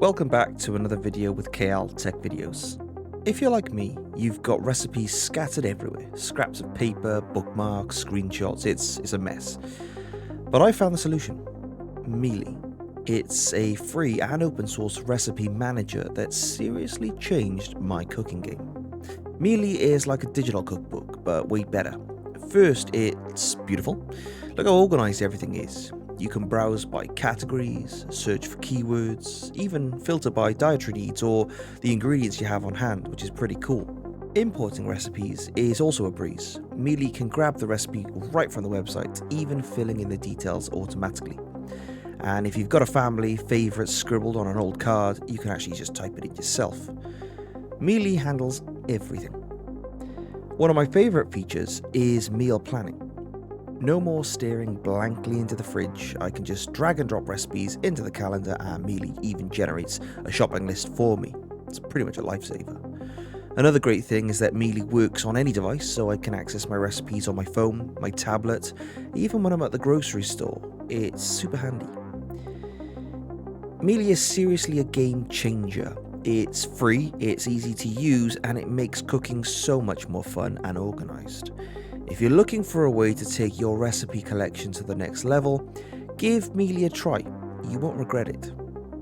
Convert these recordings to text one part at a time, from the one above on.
Welcome back to another video with KL Tech Videos. If you're like me, you've got recipes scattered everywhere, scraps of paper, bookmarks, screenshots, it's a mess. But I found the solution, Mealie. It's a free and open source recipe manager that seriously changed my cooking game. Mealie is like a digital cookbook, but way better. First, it's beautiful. Look how organized everything is. You can browse by categories, search for keywords, even filter by dietary needs or the ingredients you have on hand, which is pretty cool. Importing recipes is also a breeze. Mealie can grab the recipe right from the website, even filling in the details automatically. And if you've got a family favourite scribbled on an old card, you can actually just type it in yourself. Mealie handles everything. One of my favourite features is meal planning. No more staring blankly into the fridge. I can just drag and drop recipes into the calendar and Mealie even generates a shopping list for me. It's pretty much a lifesaver. Another great thing is that Mealie works on any device, so I can access my recipes on my phone, my tablet, even when I'm at the grocery store. It's super handy. Mealie is seriously a game changer. It's free, it's easy to use, and it makes cooking so much more fun and organised. If you're looking for a way to take your recipe collection to the next level, give Mealie a try. You won't regret it.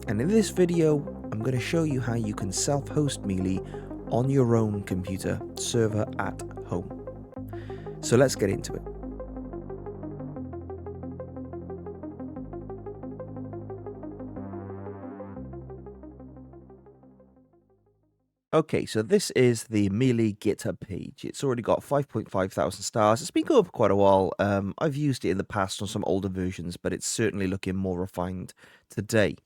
And in this video, I'm going to show you how you can self-host Mealie on your own computer server at home. So let's get into it. Okay, so this is the Mealie GitHub page. It's already got 5.5 thousand stars. It's been going for quite a while. I've used it in the past on some older versions, but it's certainly looking more refined today.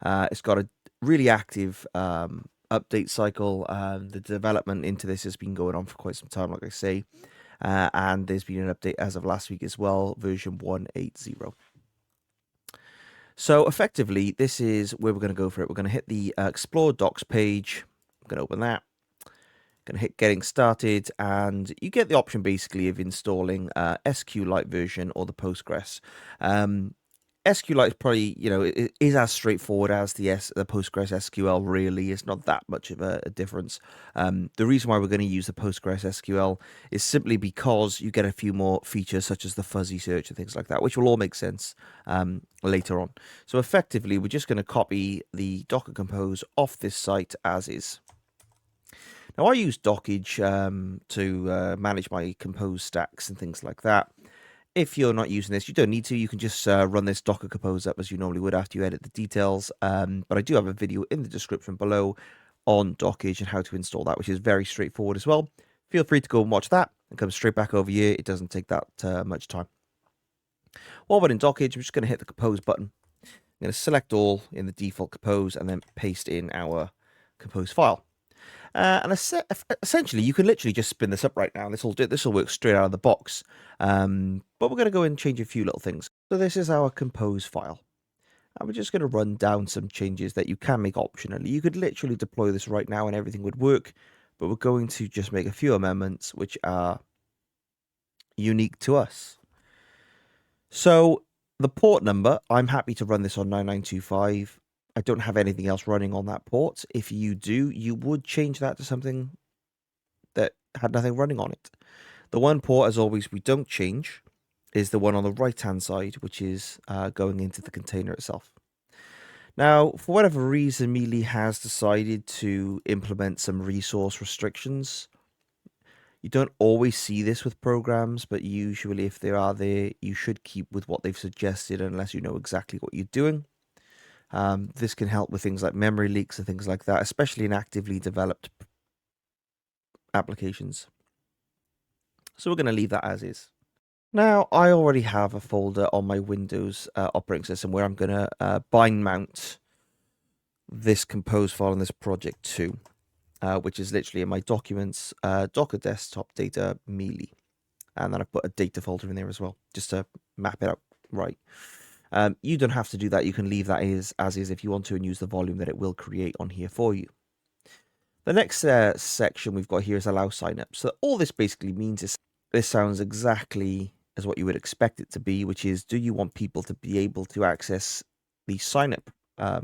It's got a really active update cycle. The development into this has been going on for quite some time, like I say. And there's been an update as of last week as well, version 1.8.0. So effectively, this is where we're going to go for it. We're going to hit the Explore Docs page. Going to open that, going to hit getting started, and you get the option basically of installing SQLite version or the Postgres. SQLite is probably, it is as straightforward as the Postgres SQL. Really, it's not that much of a difference. The reason why we're going to use the Postgres SQL is simply because you get a few more features such as the fuzzy search and things like that, which will all make sense later on. So effectively, we're just going to copy the Docker Compose off this site as is. Now, I use Dockge to manage my Compose stacks and things like that. If you're not using this, you don't need to. You can just run this Docker Compose up as you normally would after you edit the details. But I do have a video in the description below on Dockge and how to install that, which is very straightforward as well. Feel free to go and watch that and come straight back over here. It doesn't take that much time. While we're in Dockge, I'm just going to hit the Compose button. I'm going to select all in the default Compose and then paste in our Compose file. And essentially, you can literally just spin this up right now. This will work straight out of the box. But we're going to go and change a few little things. So this is our Compose file. And we're just going to run down some changes that you can make optionally. You could literally deploy this right now and everything would work. But we're going to just make a few amendments which are unique to us. So the port number, I'm happy to run this on 9925. I don't have anything else running on that port. If you do, you would change that to something that had nothing running on it. The one port, as always, we don't change is the one on the right-hand side, which is going into the container itself. Now, for whatever reason, Mealie has decided to implement some resource restrictions. You don't always see this with programs, but usually if they are there, you should keep with what they've suggested unless you know exactly what you're doing. This can help with things like memory leaks and things like that, especially in actively developed applications. So we're going to leave that as is. Now, I already have a folder on my Windows operating system where I'm going to bind mount this Compose file in this project to, which is literally in my documents, Docker desktop data Mealie. And then I've put a data folder in there as well, just to map it out right. You don't have to do that. You can leave that as is if you want to and use the volume that it will create on here for you. The next section we've got here is allow signup. So all this basically means is this sounds exactly as what you would expect it to be, which is, do you want people to be able to access the signup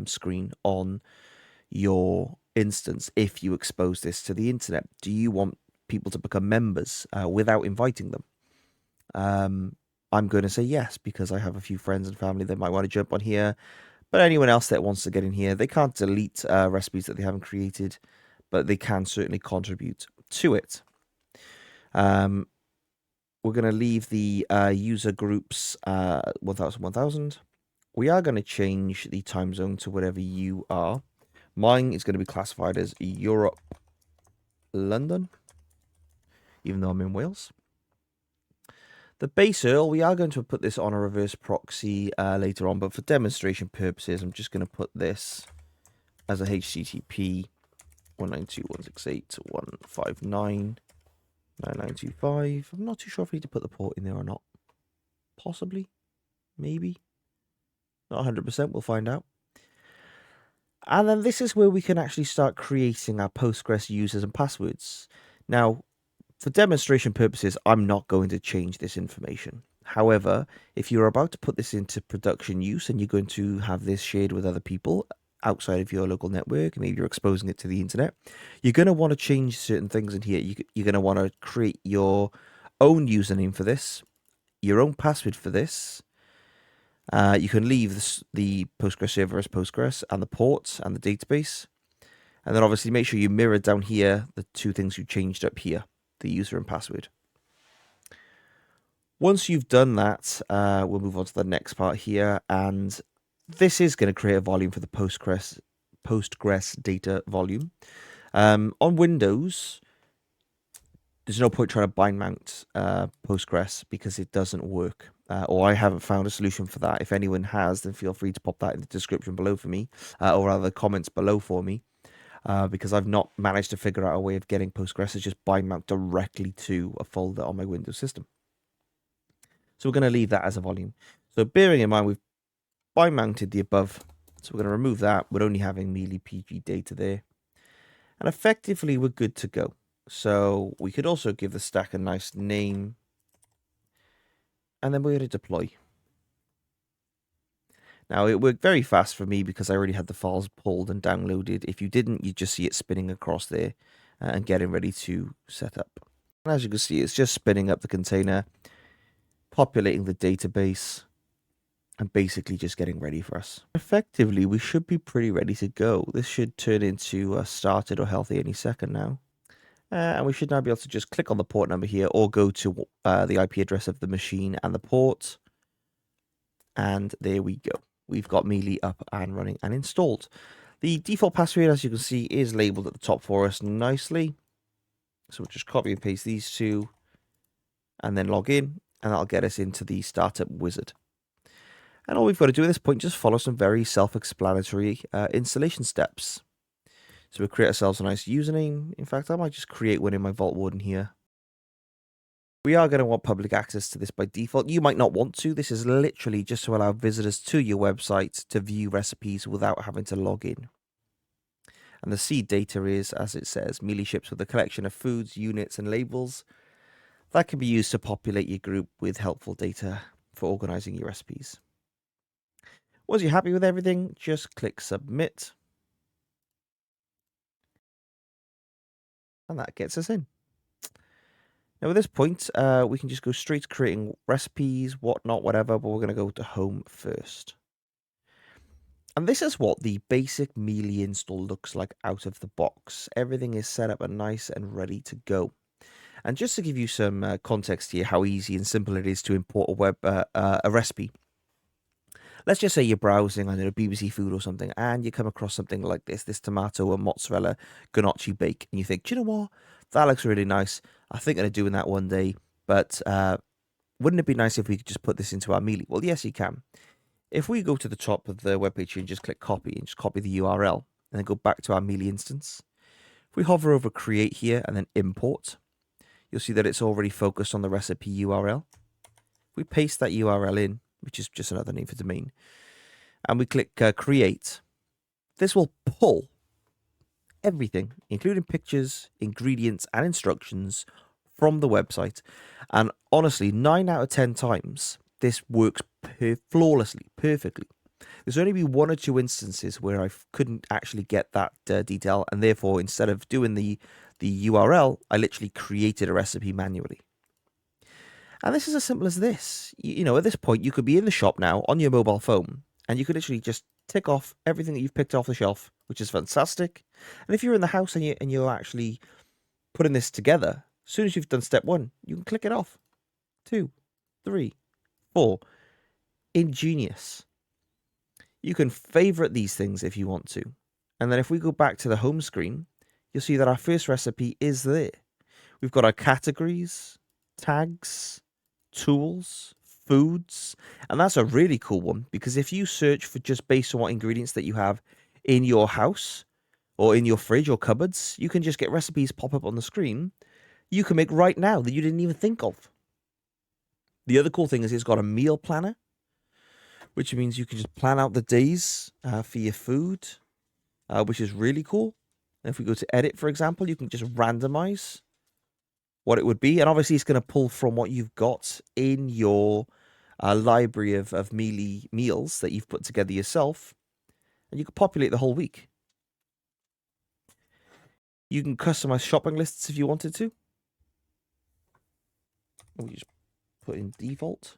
screen on your instance if you expose this to the internet? Do you want people to become members without inviting them? I'm going to say yes, because I have a few friends and family that might want to jump on here. But anyone else that wants to get in here, they can't delete recipes that they haven't created, but they can certainly contribute to it. We're going to leave the user groups 1000. We are going to change the time zone to whatever you are. Mine is going to be classified as Europe, London, even though I'm in Wales. The base URL, we are going to put this on a reverse proxy later on, but for demonstration purposes, I'm just going to put this as a HTTP 192.168.159.9925. I'm not too sure if I need to put the port in there or not. Possibly. Maybe. Not 100%. We'll find out. And then this is where we can actually start creating our Postgres users and passwords. Now, for demonstration purposes, I'm not going to change this information. However, if you're about to put this into production use and you're going to have this shared with other people outside of your local network, maybe you're exposing it to the internet, you're going to want to change certain things in here. You're going to want to create your own username for this, your own password for this. You can leave the Postgres server as Postgres and the ports and the database. And then obviously make sure you mirror down here the two things you changed up here, the user and password. Once you've done that, we'll move on to the next part here. And this is going to create a volume for the Postgres data volume. On Windows, there's no point trying to bind mount Postgres because it doesn't work. Or I haven't found a solution for that. If anyone has, then feel free to pop that in the description below for me, or rather the comments below for me, because I've not managed to figure out a way of getting Postgres to just bind mount directly to a folder on my Windows system. So we're going to leave that as a volume. So bearing in mind we've bind mounted the above, so we're going to remove that. We're only having Mealie PG data there. And effectively we're good to go. So we could also give the stack a nice name. And then we're going to deploy. Now, it worked very fast for me because I already had the files pulled and downloaded. If you didn't, you'd just see it spinning across there and getting ready to set up. And as you can see, it's just spinning up the container, populating the database, and basically just getting ready for us. Effectively, we should be pretty ready to go. This should turn into started or healthy any second now. And we should now be able to just click on the port number here or go to the IP address of the machine and the port. And there we go. We've got Mealie up and running and installed. The default password, as you can see, is labeled at the top for us nicely. So we'll just copy and paste these two and then log in, and that'll get us into the startup wizard. And all we've got to do at this point is just follow some very self-explanatory installation steps. So we'll create ourselves a nice username. In fact, I might just create one in my Vault Warden here. We are going to want public access to this by default. You might not want to. This is literally just to allow visitors to your website to view recipes without having to log in. And the seed data is, as it says, Mealie ships with a collection of foods, units, and labels that can be used to populate your group with helpful data for organizing your recipes. Once you're happy with everything, just click submit. And that gets us in. Now at this point, we can just go straight to creating recipes, whatnot, whatever, but we're going to go to home first. And this is what the basic Mealie install looks like out of the box. Everything is set up and nice and ready to go. And just to give you some context here, how easy and simple it is to import a recipe. Let's just say you're browsing, I don't know, BBC Food or something, and you come across something like this tomato and mozzarella gnocchi bake, and you think, do you know what? That looks really nice. I think I'm doing that one day, but wouldn't it be nice if we could just put this into our Mealie? Well, yes, you can. If we go to the top of the webpage here and just click copy and just copy the URL, and then go back to our Mealie instance, if we hover over create here and then import, you'll see that it's already focused on the recipe URL. If we paste that URL in, which is just another name for domain, and we click create, this will pull everything, including pictures, ingredients, and instructions from the website. And honestly, 9 out of 10 times, this works flawlessly, perfectly. There's only been 1 or 2 instances where I couldn't actually get that detail, and therefore, instead of doing the URL, I literally created a recipe manually. And this is as simple as this. You know, at this point, you could be in the shop now on your mobile phone, and you could literally just tick off everything that you've picked off the shelf, which is fantastic. And if you're in the house and you're actually putting this together, as soon as you've done step 1, you can click it off. 2, 3, 4. Ingenious. You can favorite these things if you want to. And then if we go back to the home screen, you'll see that our first recipe is there. We've got our categories, tags, tools, foods, and that's a really cool one, because if you search for just based on what ingredients that you have in your house or in your fridge or cupboards, you can just get recipes pop up on the screen you can make right now that you didn't even think of. The other cool thing is it's got a meal planner, which means you can just plan out the days for your food, which is really cool. And if we go to edit, for example, you can just randomize what it would be. And obviously, it's going to pull from what you've got in your library of Mealie meals that you've put together yourself. And you can populate the whole week. You can customize shopping lists if you wanted to. We just put in default.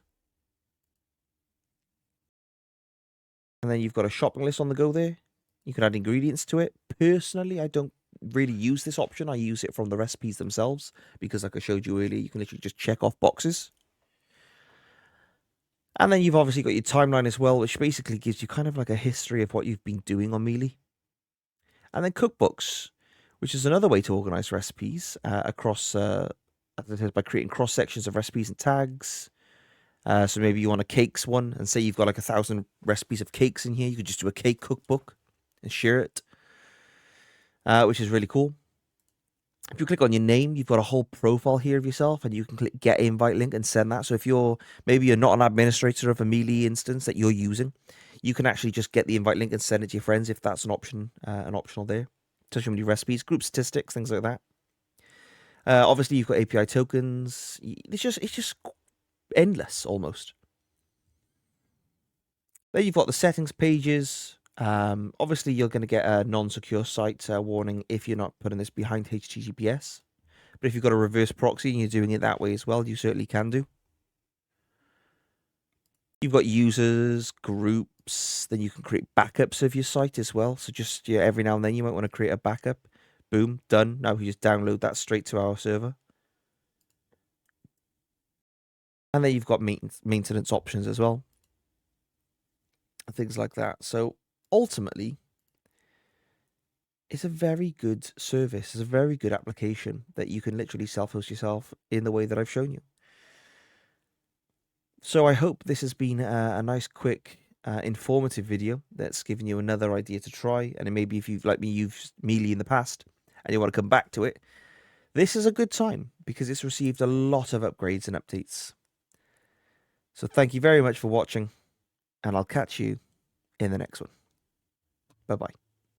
And then you've got a shopping list on the go there. You can add ingredients to it. Personally, I don't really use this option. I use it from the recipes themselves because, like I showed you earlier, you can literally just check off boxes. And then you've obviously got your timeline as well, which basically gives you kind of like a history of what you've been doing on Mealie. And then cookbooks, which is another way to organize recipes across, as I said, by creating cross sections of recipes and tags. So maybe you want a cakes one, and say you've got like 1,000 recipes of cakes in here. You could just do a cake cookbook and share it, which is really cool. If you click on your name, you've got a whole profile here of yourself, and you can click get invite link and send that. So if maybe you're not an administrator of a Mealie instance that you're using, you can actually just get the invite link and send it to your friends if that's an option, an optional there. Touch on your recipes, group statistics, things like that. Obviously, you've got API tokens. It's just endless almost. Then you've got the settings pages. Obviously, you're going to get a non-secure site warning if you're not putting this behind HTTPS. But if you've got a reverse proxy and you're doing it that way as well, you certainly can do. You've got users, groups, then you can create backups of your site as well. So just every now and then you might want to create a backup. Boom, done. Now we just download that straight to our server. And then you've got maintenance options as well. Things like that. So ultimately, it's a very good service. It's a very good application that you can literally self-host yourself in the way that I've shown you. So I hope this has been a nice, quick, informative video that's given you another idea to try. And maybe if you've, like me, used Mealie in the past and you want to come back to it, this is a good time because it's received a lot of upgrades and updates. So thank you very much for watching, and I'll catch you in the next one. Bye-bye.